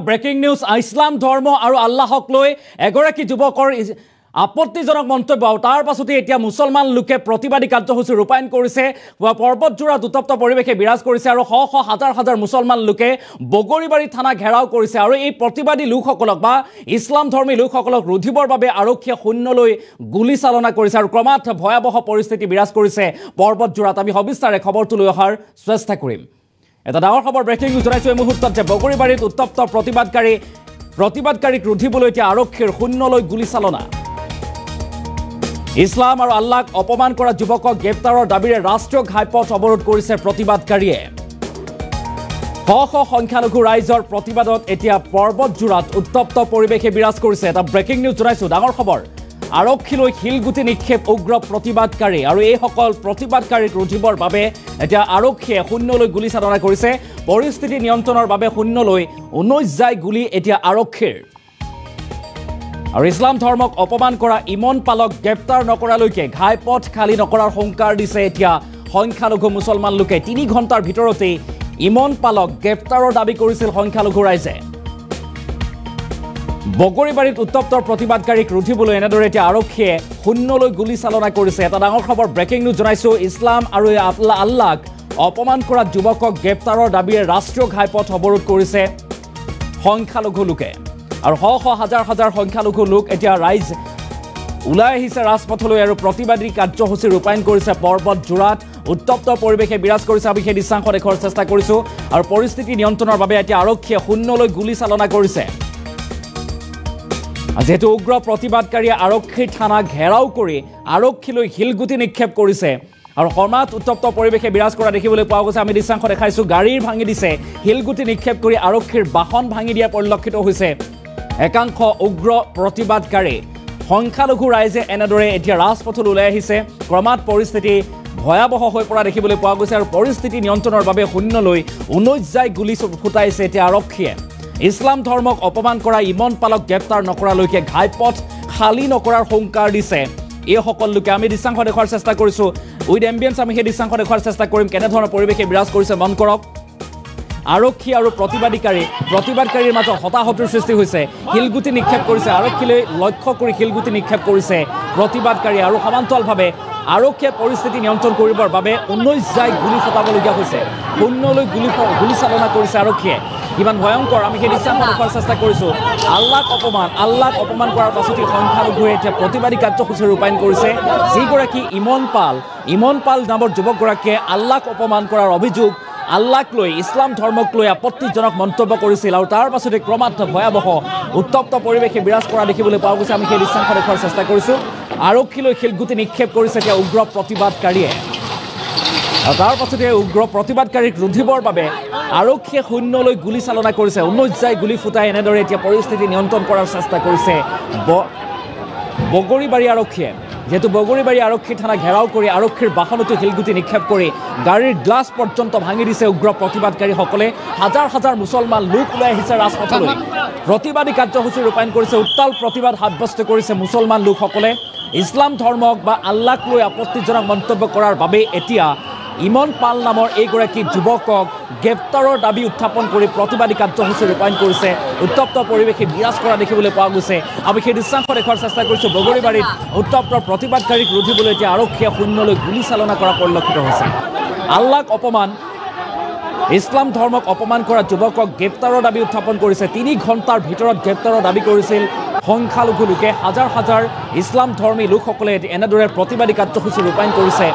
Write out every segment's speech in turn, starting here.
Breaking news Islam ধৰ্ম আৰু আল্লাহক লৈ এগৰাকী যুৱকৰ আপত্তিজনক মন্তব্য তাৰ পাছতে এতিয়া মুছলমান লোকে প্ৰতিবাদী কাৰ্যসূচী ৰূপায়ণ কৰিছে পৰ্বতজোৰা উত্তপ্ত পৰিৱেশে বিৰাজ কৰিছে আৰু শ শ হাজাৰ হাজাৰ মুছলমান লোকে বগৰীবাৰী থানা ঘেৰাও কৰিছে আৰু এই প্ৰতিবাদী লোকসকলক বা ইছলাম ধৰ্মী লোকসকলক ৰুধিবৰ বাবে আৰক্ষীয়ে শূন্যলৈ গুলী চালনা কৰিছে আৰু ক্ৰমাৎ ভয়াৱহ পৰিস্থিতি বিৰাজ কৰিছে পৰ্বতজোৰাত আমি সবিস্তাৰে খবৰটো লৈ অহাৰ চেষ্টা কৰিম এটা ডাঙৰ খবৰ ব্ৰেকিং নিউজ জনাইছো এই মুহূৰ্তত যে বগৰীবাৰীত উত্তপ্ত প্ৰতিবাদকাৰীক ৰুধিবলৈ এতিয়া আৰক্ষীৰ শূন্যলৈ গুলী চালনা ইছলাম আৰু আল্লাহক অপমান কৰা যুৱকক গ্ৰেপ্তাৰৰ দাবীৰে ৰাষ্ট্ৰীয় ঘাইপথ অৱৰোধ কৰিছে প্ৰতিবাদকাৰীয়ে শ শ সংখ্যালঘু ৰাইজৰ প্ৰতিবাদত এতিয়া পৰ্বতজোৰাত উত্তপ্ত পৰিৱেশে বিৰাজ কৰিছে এটা ব্ৰেকিং নিউজ জনাইছো ডাঙৰ খবৰ আৰক্ষীলৈ শিলগুটি নিক্ষেপ উগ্ৰ প্ৰতিবাদকাৰী আৰু এইসকল প্ৰতিবাদকাৰীক ৰুধিবৰ বাবে এতিয়া আৰক্ষীয়ে শূন্যলৈ গুলী চালনা কৰিছে পৰিস্থিতি নিয়ন্ত্ৰণৰ বাবে শূন্যলৈ 19 জাই গুলী এতিয়া আৰক্ষীৰ আৰু ইছলাম ধৰ্মক অপমান কৰা ইমন পালক গ্ৰেপ্তাৰ নকৰালৈকে ঘাইপথ খালী নকৰাৰ সংকাৰ দিছে এতিয়া সংখ্যালঘু মুছলমান লোকে 3 ঘণ্টাৰ ভিতৰতে ইমন পালক গ্ৰেপ্তাৰৰ দাবী কৰিছিল সংখ্যালঘু ৰাইজে বগৰীবাৰীত উত্তপ্ত প্ৰতিবাদকাৰীক ৰুধিবলৈ এনেদৰে এতিয়া আৰক্ষীয়ে শূন্যলৈ গুলী চালনা কৰিছে এটা ডাঙৰ খবৰ ব্ৰেকিং নিউজ জনাইছো ইছলাম আৰু আল্লাহক অপমান কৰা যুৱকক গ্ৰেপ্তাৰৰ দাবীৰে ৰাষ্ট্ৰীয় ঘাইপথ অৱৰোধ কৰিছে সংখ্যালঘু লোকে আৰু শ শ হাজাৰ হাজাৰ সংখ্যালঘু লোক এতিয়া ৰাইজ ওলাই আহিছে ৰাজপথলৈ আৰু প্ৰতিবাদী কাৰ্যসূচী ৰূপায়ণ কৰিছে পৰ্বতজোৰাত উত্তপ্ত পৰিৱেশে বিৰাজ কৰিছে আমি সেই দৃশ্যাংশ দেখুৱাৰ চেষ্টা কৰিছো আৰু পৰিস্থিতি নিয়ন্ত্ৰণৰ বাবে এতিয়া আৰক্ষীয়ে শূন্যলৈ গুলী চালনা কৰিছে যেহেতু উগ্ৰ প্ৰতিবাদকাৰীয়ে আৰক্ষীৰ থানা ঘেৰাও কৰি আৰক্ষীলৈ শিলগুটি নিক্ষেপ কৰিছে আৰু ক্ৰমাৎ উত্তপ্ত পৰিৱেশে বিৰাজ কৰা দেখিবলৈ পোৱা গৈছে আমি দৃশ্যাংশ দেখাইছো গাড়ীৰ ভাঙি দিছে শিলগুটি নিক্ষেপ কৰি আৰক্ষীৰ বাহন ভাঙি দিয়া পৰিলক্ষিত হৈছে একাংশ উগ্ৰ প্ৰতিবাদকাৰী সংখ্যালঘু ৰাইজে এনেদৰে এতিয়া ৰাজপথলৈ ওলাই আহিছে ক্ৰমাৎ পৰিস্থিতি ভয়াৱহ হৈ পৰা দেখিবলৈ পোৱা গৈছে আৰু পৰিস্থিতি নিয়ন্ত্ৰণৰ বাবে শূন্যলৈ 19 জাই গুলী ফুটাইছে এতিয়া আৰক্ষীয়ে ইছলাম ধৰ্মক অপমান কৰা ইমন পালক গ্ৰেপ্তাৰ নকৰালৈকে ঘাইপথ খালী নকৰাৰ সংকাৰ দিছে এইসকল লোকে আমি দৃশ্যাংশ দেখুৱাৰ চেষ্টা কৰিছো উইথ এম্বিয়েন্স আমি সেই দৃশ্যাংশ দেখুৱাৰ চেষ্টা কৰিম কেনেধৰণৰ পৰিৱেশে বিৰাজ কৰিছে মন কৰক আৰক্ষী আৰু প্ৰতিবাদকাৰীৰ মাজত হতাহতিৰ সৃষ্টি হৈছে শিলগুটি নিক্ষেপ কৰিছে আৰক্ষীলৈ লক্ষ্য কৰি শিলগুটি নিক্ষেপ কৰিছে প্ৰতিবাদকাৰী আৰু সমান্তৰালভাৱে আৰক্ষীয়ে পৰিস্থিতি নিয়ন্ত্ৰণ কৰিবৰ বাবে 19 জাই গুলী ফুটাবলগীয়া হৈছে শূন্যলৈ গুলী চালনা কৰিছে আৰক্ষীয়ে কিমান ভয়ংকৰ আমি সেই দৃশ্যাংশ দেখুৱাৰ চেষ্টা কৰিছো আল্লাহক অপমান কৰাৰ পাছতে সংখ্যালঘুৱে এতিয়া প্ৰতিবাদী কাৰ্যসূচী ৰূপায়ণ কৰিছে যিগৰাকী ইমন পাল নামৰ যুৱকগৰাকীয়ে আল্লাহক অপমান কৰাৰ অভিযোগ আল্লাহক লৈ ইছলাম ধৰ্মক লৈ আপত্তিজনক মন্তব্য কৰিছিল আৰু তাৰ পাছতে ক্ৰমাৎ ভয়াৱহ উত্তপ্ত পৰিৱেশে বিৰাজ কৰা দেখিবলৈ পোৱা গৈছে আমি সেই দৃশ্যাংশ দেখুৱাৰ চেষ্টা কৰিছো আৰক্ষীলৈ শিলগুটি নিক্ষেপ কৰিছে এতিয়া উগ্ৰ প্ৰতিবাদকাৰীয়ে আৰু তাৰ পাছতে উগ্ৰ প্ৰতিবাদকাৰীক ৰুধিবৰ বাবে আৰক্ষীয়ে শূন্যলৈ গুলী চালনা কৰিছে 19 জাই গুলী ফুটাই এনেদৰে এতিয়া পৰিস্থিতি নিয়ন্ত্ৰণ কৰাৰ চেষ্টা কৰিছে বগৰীবাৰী আৰক্ষীয়ে যেহেতু বগৰীবাৰী আৰক্ষী থানা ঘেৰাও কৰি আৰক্ষীৰ বাহনতো শিলগুটি নিক্ষেপ কৰি গাড়ীৰ গ্লাছ পৰ্যন্ত ভাঙি দিছে উগ্ৰ প্ৰতিবাদকাৰীসকলে হাজাৰ হাজাৰ মুছলমান লোক ওলাই আহিছে ৰাজপথলৈ প্ৰতিবাদী কাৰ্যসূচী ৰূপায়ণ কৰিছে উত্তাল প্ৰতিবাদ সাব্যস্ত কৰিছে মুছলমান লোকসকলে ইছলাম ধৰ্মক বা আল্লাহক লৈ আপত্তিজনক মন্তব্য কৰাৰ বাবে এতিয়া ইমন পাল নামৰ এইগৰাকী যুৱকক গ্ৰেপ্তাৰৰ দাবী উত্থাপন কৰি প্ৰতিবাদী কাৰ্যসূচী ৰূপায়ণ কৰিছে উত্তপ্ত পৰিৱেশে বিৰাজ কৰা দেখিবলৈ পোৱা গৈছে আমি সেই দৃশ্যাংশ দেখুৱাৰ চেষ্টা কৰিছো বগৰীবাৰীত উত্তপ্ত প্ৰতিবাদকাৰীক ৰুধিবলৈ এতিয়া আৰক্ষীয়ে শূন্যলৈ গুলী চালনা কৰা পৰিলক্ষিত হৈছে আল্লাহক অপমান ইছলাম ধৰ্মক অপমান কৰা যুৱকক গ্ৰেপ্তাৰৰ দাবী উত্থাপন কৰিছে 3 ঘণ্টাৰ ভিতৰত গ্ৰেপ্তাৰৰ দাবী কৰিছিল সংখ্যালঘু লোকে হাজাৰ হাজাৰ ইছলাম ধৰ্মী লোকসকলে এনেদৰে প্ৰতিবাদী কাৰ্যসূচী ৰূপায়ণ কৰিছে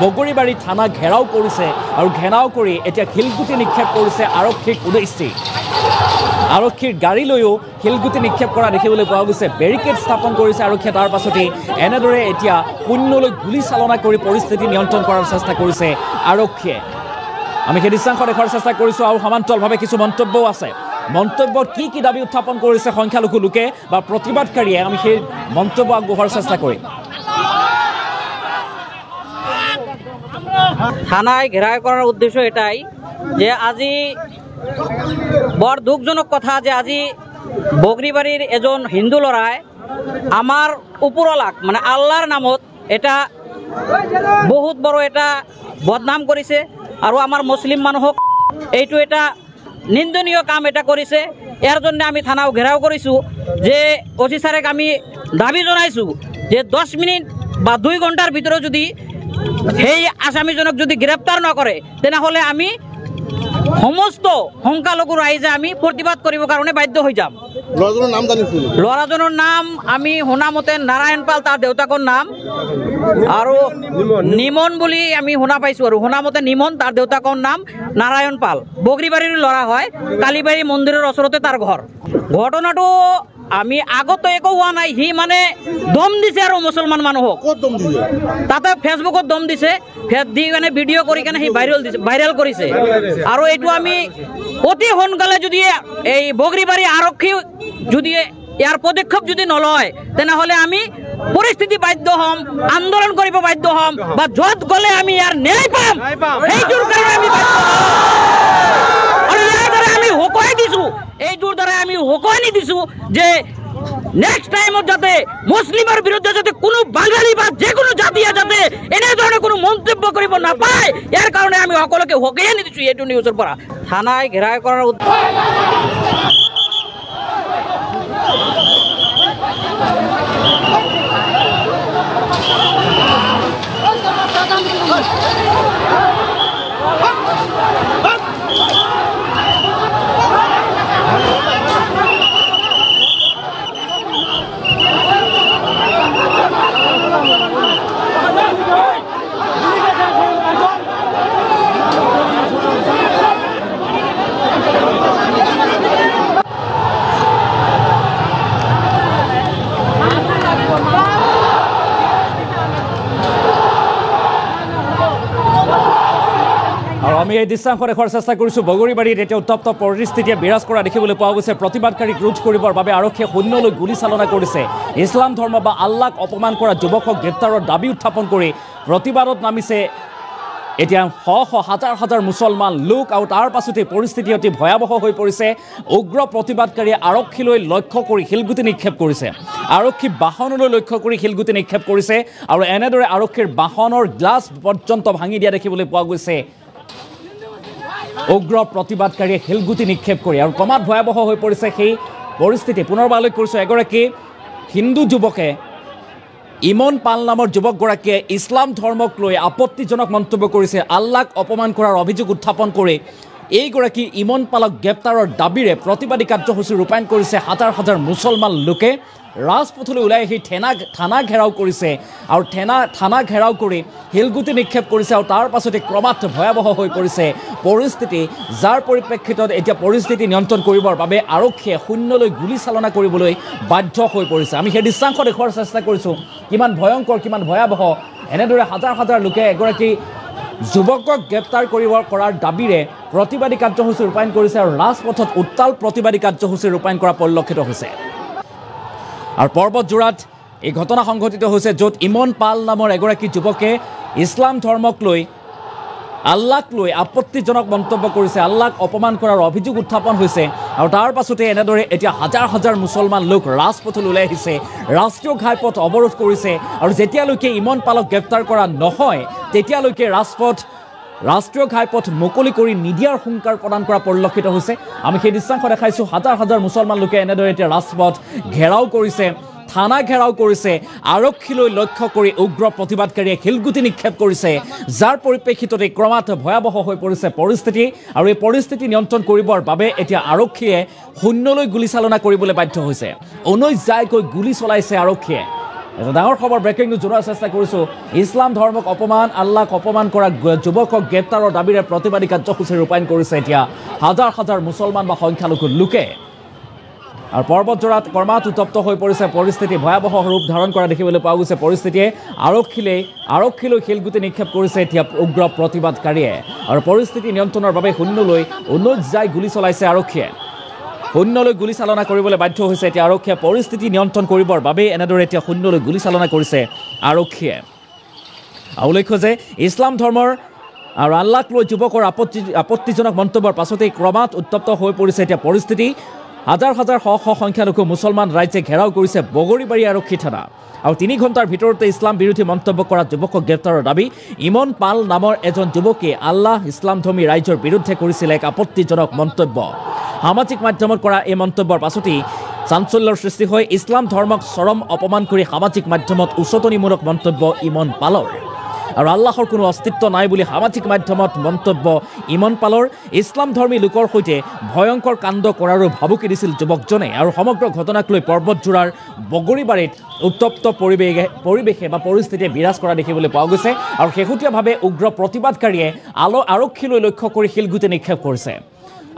বগৰীবাৰী থানা ঘেৰাও কৰিছে আৰু ঘেৰাও কৰি এতিয়া শিলগুটি নিক্ষেপ কৰিছে আৰক্ষীক উদ্দেশ্যি আৰক্ষীৰ গাড়ীলৈও শিলগুটি নিক্ষেপ কৰা দেখিবলৈ পোৱা গৈছে বেৰিকেড স্থাপন কৰিছে আৰক্ষীয়ে তাৰ পাছতে এনেদৰে এতিয়া শূন্যলৈ গুলী চালনা কৰি পৰিস্থিতি নিয়ন্ত্ৰণ কৰাৰ চেষ্টা কৰিছে আৰক্ষীয়ে আমি সেই দৃশ্যাংশ দেখুৱাৰ চেষ্টা কৰিছো আৰু সমান্তৰালভাৱে কিছু মন্তব্যও আছে মন্তব্যত কি দাবী উত্থাপন কৰিছে সংখ্যালঘু লোকে বা প্ৰতিবাদকাৰীয়ে আমি সেই মন্তব্য আগবঢ়োৱাৰ চেষ্টা কৰিম থানায় ঘেরাও করার উদ্দেশ্য এটাই যে আজি বড় দুঃখজনক কথা যে আজি বগরিবাড়ির এজন হিন্দু লড়াই আমার উপরলাক মানে আল্লাহর নামত এটা বহুত বড় এটা বদনাম করেছে আর আমার মুসলিম মানুষক এইটো এটা নিন্দনীয় কাম এটা করেছে ইয়াৰ জন্য আমি থানাও ঘেরাও করেছু যে ওসি স্যারেক আমি দাবি জানাইছু যে 10 মিনিট বা 2 ঘন্টার ভিতরে যদি সেই আসামিজনক যদি গ্রেপ্তার নকরে তেনেহলে আমি সমস্ত সংখ্যালঘু রাইজে আমি প্রতিবাদ করিব কারণে বাধ্য হয়ে যাম। লড়াজনের নাম আমি শুনা মতে নারায়ণ পাল তার দেউতাকৰ নাম আৰু নিমন বুলি আমি শুনা পাইছো আৰু শুনা মতে নিমন তাৰ দেউতাকৰ নাম নাৰায়ণ পাল বগৰিবাড়িৰ লড়া হয় কালীবাড়ি মন্দিৰেৰ ওচৰতে তাৰ ঘৰ। ঘটনাটো আমি আগত একো হোৱা নাই হি মানে দম দিছে আৰু মুছলমান মানুহক তাতে ফেসবুকত দম দিছে দি কেনে ভিডিঅ' কৰি কেনে সি ভাইৰেল কৰিছে আৰু এইটো আমি অতি সোনকালে যদি এই বগৰিবাড়ি আৰক্ষী যদি ইয়াৰ পদক্ষেপ যদি নলয় তেনেহলে আমি পৰিস্থিতি বাধ্য হম আন্দোলন কৰিব বাধ্য হম বা যত গলে আমি ইয়াৰ ন্যায় পাম সেইটোৰ কাৰণে আমি আৰু ইয়াৰ দ্বাৰা আমি হকুৱাই দিছো এইটোৰ দ্বাৰা আমি হকুৱাই দিছো যে নেক্সট টাইমত যাতে মুসলিমৰ বিৰুদ্ধে যাতে কোনো বাঙালি বা যে কোনো জাতিয়ে যাতে এনেধৰণে কোনো মন্তব্য কৰিব নাপায় ইয়াৰ কাৰণে আমি সকলোকে হকুৱাই দিছো এইটো নিউজৰ পৰা। থানায় ঘেৰাও কৰাৰ আমি এই দৃশ্যাংশ দেখাৰ চেষ্টা কৰিছোঁ। বগৰীবাৰীত এতিয়া উত্তপ্ত পৰিস্থিতিয়ে বিৰাজ কৰা দেখিবলৈ পোৱা গৈছে। প্ৰতিবাদকাৰীক ৰোধ কৰিবৰ বাবে আৰক্ষীয়ে শূন্যলৈ গুলীচালনা কৰিছে। ইছলাম ধৰ্ম বা আল্লাহক অপমান কৰা যুৱকক গ্ৰেপ্তাৰৰ দাবী উত্থাপন কৰি প্ৰতিবাদত নামিছে এতিয়া হাজাৰ হাজাৰ মুছলমান লোক আৰু তাৰ পাছতে পৰিস্থিতি অতি ভয়াৱহ হৈ পৰিছে। উগ্ৰ প্ৰতিবাদকাৰীয়ে আৰক্ষীলৈ লক্ষ্য কৰি শিলগুটি নিক্ষেপ কৰিছে। আৰক্ষী বাহনলৈ লক্ষ্য কৰি শিলগুটি নিক্ষেপ কৰিছে আৰু এনেদৰে আৰক্ষীৰ বাহনৰ গ্লাছ পৰ্যন্ত ভাঙি দিয়া দেখিবলৈ পোৱা গৈছে। উগ্ৰ প্ৰতিবাদকাৰীয়ে শিলগুটি নিক্ষেপ কৰি আৰু ক্ৰমাৎ ভয়াৱহ হৈ পৰিছে সেই পৰিস্থিতি। পুনৰবাৰ উল্লেখ কৰিছোঁ, এগৰাকী হিন্দু যুৱকে ইমন পাল নামৰ যুৱকগৰাকীয়ে ইছলাম ধৰ্মক লৈ আপত্তিজনক মন্তব্য কৰিছে। আল্লাহক অপমান কৰাৰ অভিযোগ উত্থাপন কৰি এইগৰাকী ইমন পালক গ্ৰেপ্তাৰৰ দাবীৰে প্ৰতিবাদী কাৰ্যসূচী ৰূপায়ণ কৰিছে হাজাৰ হাজাৰ মুছলমান লোকে। ৰাজপথলৈ ওলাই আহি থানা ঘেৰাও কৰিছে আৰু থানা ঘেৰাও কৰি শিলগুটি নিক্ষেপ কৰিছে আৰু তাৰ পাছতে ক্ৰমাৎ ভয়াৱহ হৈ পৰিছে পৰিস্থিতি, যাৰ পৰিপ্ৰেক্ষিতত এতিয়া পৰিস্থিতি নিয়ন্ত্ৰণ কৰিবৰ বাবে আৰক্ষীয়ে শূন্যলৈ গুলীচালনা কৰিবলৈ বাধ্য হৈ পৰিছে। আমি সেই দৃশ্যাংশ দেখুৱাৰ চেষ্টা কৰিছোঁ কিমান ভয়ংকৰ, কিমান ভয়াৱহ। এনেদৰে হাজাৰ হাজাৰ লোকে এগৰাকী যুৱকক গ্ৰেপ্তাৰ কৰাৰ দাবীৰে প্ৰতিবাদী কাৰ্যসূচী ৰূপায়ণ কৰিছে আৰু ৰাজপথত উত্তাল প্ৰতিবাদী কাৰ্যসূচী ৰূপায়ণ কৰা পৰিলক্ষিত হৈছে। আৰু পৰ্বতজোৰাত এই ঘটনা সংঘটিত হৈছে, য'ত ইমন পাল নামৰ এগৰাকী যুৱকে ইছলাম ধৰ্মক লৈ আল্লাহক লৈ আপত্তিজনক মন্তব্য কৰিছে। আল্লাহক অপমান কৰাৰ অভিযোগ উত্থাপন হৈছে আৰু তাৰ পাছতে এনেদৰে এতিয়া হাজাৰ হাজাৰ মুছলমান লোক ৰাজপথলৈ ওলাই আহিছে, ৰাষ্ট্ৰীয় ঘাইপথ অৱৰোধ কৰিছে আৰু যেতিয়ালৈকে ইমন পালক গ্ৰেপ্তাৰ কৰা নহয় তেতিয়ালৈকে ৰাষ্ট্ৰীয় ঘাইপথ মুকলি কৰি নিদিয়াৰ হুংকাৰ প্ৰদান কৰা পৰিলক্ষিত হৈছে। আমি সেই দৃশ্যাংশ দেখাইছোঁ। হাজাৰ হাজাৰ মুছলমান লোকে এনেদৰে এতিয়া ৰাজপথ ঘেৰাও কৰিছে, থানা ঘেৰাও কৰিছে, আৰক্ষীলৈ লক্ষ্য কৰি উগ্ৰ প্ৰতিবাদকাৰীয়ে শিলগুটি নিক্ষেপ কৰিছে, যাৰ পৰিপ্ৰেক্ষিততে ক্ৰমাৎ ভয়াৱহ হৈ পৰিছে পৰিস্থিতি। আৰু এই পৰিস্থিতি নিয়ন্ত্ৰণ কৰিবৰ বাবে এতিয়া আৰক্ষীয়ে শূন্যলৈ গুলীচালনা কৰিবলৈ বাধ্য হৈছে। 19 জাইকৈ গুলী চলাইছে আৰক্ষীয়ে। এটা ডাঙৰ খবৰ, ব্ৰেকিং নিউজ জনোৱাৰ চেষ্টা কৰিছোঁ। ইছলাম ধৰ্মক অপমান, আল্লাহক অপমান কৰা যুৱকক গ্ৰেপ্তাৰৰ দাবীৰে প্ৰতিবাদী কাৰ্যসূচী ৰূপায়ণ কৰিছে এতিয়া হাজাৰ হাজাৰ মুছলমান বা সংখ্যালঘু লোকে। আৰু পৰ্বতজোৰাত ক্ৰমাৎ উত্তপ্ত হৈ পৰিছে পৰিস্থিতি, ভয়াৱহ ৰূপ ধাৰণ কৰা দেখিবলৈ পোৱা গৈছে পৰিস্থিতিয়ে। আৰক্ষীলৈ শিলগুটি নিক্ষেপ কৰিছে এতিয়া উগ্ৰ প্ৰতিবাদকাৰীয়ে আৰু পৰিস্থিতি নিয়ন্ত্ৰণৰ বাবে শূন্যলৈ 19 জাই গুলী চলাইছে আৰক্ষীয়ে। শূন্যলৈ গুলীচালনা কৰিবলৈ বাধ্য হৈছে এতিয়া আৰক্ষীয়ে। পৰিস্থিতি নিয়ন্ত্ৰণ কৰিবৰ বাবে এনেদৰে এতিয়া শূন্যলৈ গুলীচালনা কৰিছে আৰক্ষীয়ে। উল্লেখ্য যে ইছলাম ধৰ্মৰ আৰু আল্লাহক লৈ যুৱকৰ আপত্তিজনক মন্তব্যৰ পাছতেই ক্ৰমাৎ উত্তপ্ত হৈ পৰিছে এতিয়া পৰিস্থিতি। হাজাৰ হাজাৰ শ শ সংখ্যালঘু মুছলমান ৰাইজে ঘেৰাও কৰিছে বগৰীবাৰী আৰক্ষী থানা আৰু 3 ঘণ্টাৰ ভিতৰতে ইছলাম বিৰোধী মন্তব্য কৰা যুৱকক গ্ৰেপ্তাৰৰ দাবী ইমন পাল নামৰ এজন যুৱকে আল্লাহ ইছলামধৰ্মী ৰাইজৰ বিৰুদ্ধে কৰিছিল এক আপত্তিজনক মন্তব্য সামাজিক মাধ্যমত কৰা এই মন্তব্যৰ পাছতেই চাঞ্চল্যৰ সৃষ্টি হয় ইছলাম ধৰ্মক চৰম অপমান কৰি সামাজিক মাধ্যমত উচতনিমূলক মন্তব্য ইমন পালৰ আৰু আল্লাহৰ কোনো অস্তিত্ব নাই বুলি সামাজিক মাধ্যমত মন্তব্য ইমন পালৰ ইছলাম ধৰ্মী লোকৰ সৈতে ভয়ংকৰ কাণ্ড কৰাৰো ভাবুকি দিছিল যুৱকজনে আৰু সমগ্ৰ ঘটনাক লৈ পৰ্বতজোৰাৰ বগৰীবাৰীত উত্তপ্ত পৰিস্থিতিয়ে বিৰাজ কৰা দেখিবলৈ পোৱা গৈছে আৰু শেহতীয়াভাৱে উগ্ৰ প্ৰতিবাদকাৰীয়ে আৰক্ষীলৈ লক্ষ্য কৰি শিলগুটি নিক্ষেপ কৰিছে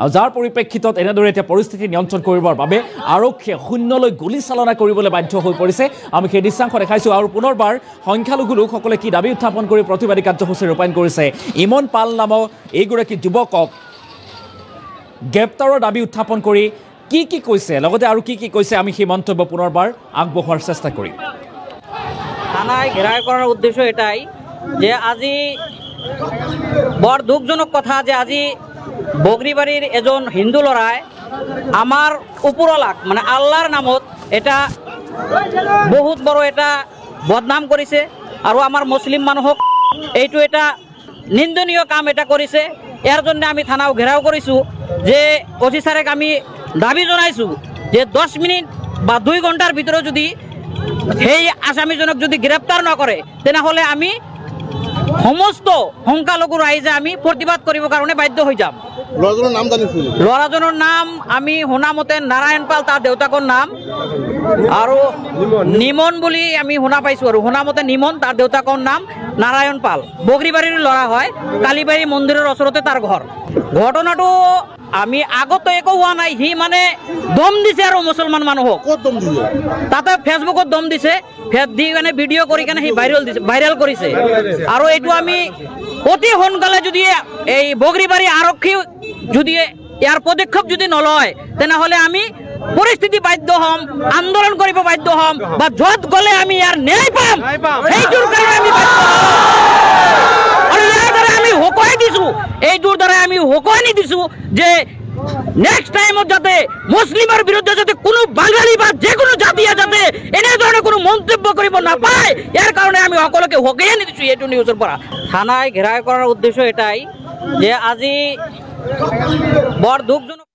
আৰু যাৰ পৰিপ্ৰেক্ষিতত এনেদৰে এতিয়া পৰিস্থিতি নিয়ন্ত্ৰণ কৰিবৰ বাবে আৰক্ষীয়ে শূন্যলৈ গুলীচালনা কৰিবলৈ বাধ্য হৈ পৰিছে আমি সেই দৃশ্যাংশ দেখাইছোঁ আৰু পুনৰবাৰ সংখ্যালঘু লোকসকলে কি দাবী উত্থাপন কৰি প্ৰতিবাদী কাৰ্যসূচী ৰূপায়ণ কৰিছে ইমন পাল নামৰ এইগৰাকী যুৱকক গ্ৰেপ্তাৰৰ দাবী উত্থাপন কৰি কি কৈছে লগতে আৰু কি কৈছে আমি সেই মন্তব্য পুনৰবাৰ আগবঢ়োৱাৰ চেষ্টা কৰিম থানায় ঘেরাও করার উদ্দেশ্য এটাই যে আজি বড় দুঃখজনক কথা যে আজি বগরিবাড়ির এজন হিন্দু লড়াই আমার উপরলাক মানে আল্লাহর নামত এটা বহুত বড় এটা বদনাম করেছে আর আমার মুসলিম মানুষক এইটো এটা নিন্দনীয় কাম এটা করেছে এর জন্য আমি থানাও ঘেরাও করেছো যে অফিসারক আমি দাবি জানাইছো যে 10 মিনিট বা 2 ঘন্টার ভিতরে যদি সেই আসামিজনক যদি গ্রেপ্তার নকরে তেনেহলে আমি সমস্ত সংখ্যালঘু রাইজে আমি প্রতিবাদ করিব কারণে বাধ্য হয়ে যাম লড়াজনের নাম আমি শুনা মতে নারায়ণ পাল তার দেউতাকৰ নাম আৰ নিমন বলি আমি শুনা পাইছো আৰ শুনা মতে নিমন তাৰ দেউতাকৰ নাম নারায়ণ পাল বগরিবাড়ির লড়া হয় কালীবাড়ি মন্দিরের ওচরতে তার ঘর ঘটনাটো আমি আগত একো হওয়া নাই হি মানে দম দিছে আর মুসলমান মানুহক তাতে ফেসবুকত দম দিছে ফেস দি কানে ভিডিও কৰি কানে হি ভাইৰাল কৰিছে আৰু এইটো আমি অতি সোনকালে যদি এই বগৰিবাড়ি আৰক্ষী যদি ইয়াৰ পদক্ষেপ যদি নলয় তেনেহলে আমি পৰিস্থিতি বাধ্য হম আন্দোলন কৰিব বাধ্য হম বা যত গলে আমি ইয়াৰ ন্যায় পাম এইটোৰ কাৰণে আমি আৰু ইয়াৰ দ্বাৰা আমি হকুৱাই দিছো এইটোৰ দ্বাৰা আমি হকুৱাই দিছো যে নেক্সট টাইমত যাতে মুসলিমৰ বিৰুদ্ধে যাতে কোনো বাঙালি বা যে কোনো জাতিয়ে যাতে এনে ধৰণৰ কোনো মন্তব্য কৰিব নাপায় ইয়াৰ কাৰণে আমি সকলোকে হকুৱাই দিছো এইটো নিউজৰ পৰা থানায় ঘেৰাও কৰাৰ উদ্দেশ্য এটাই যে আজি বড় দুঃখজনক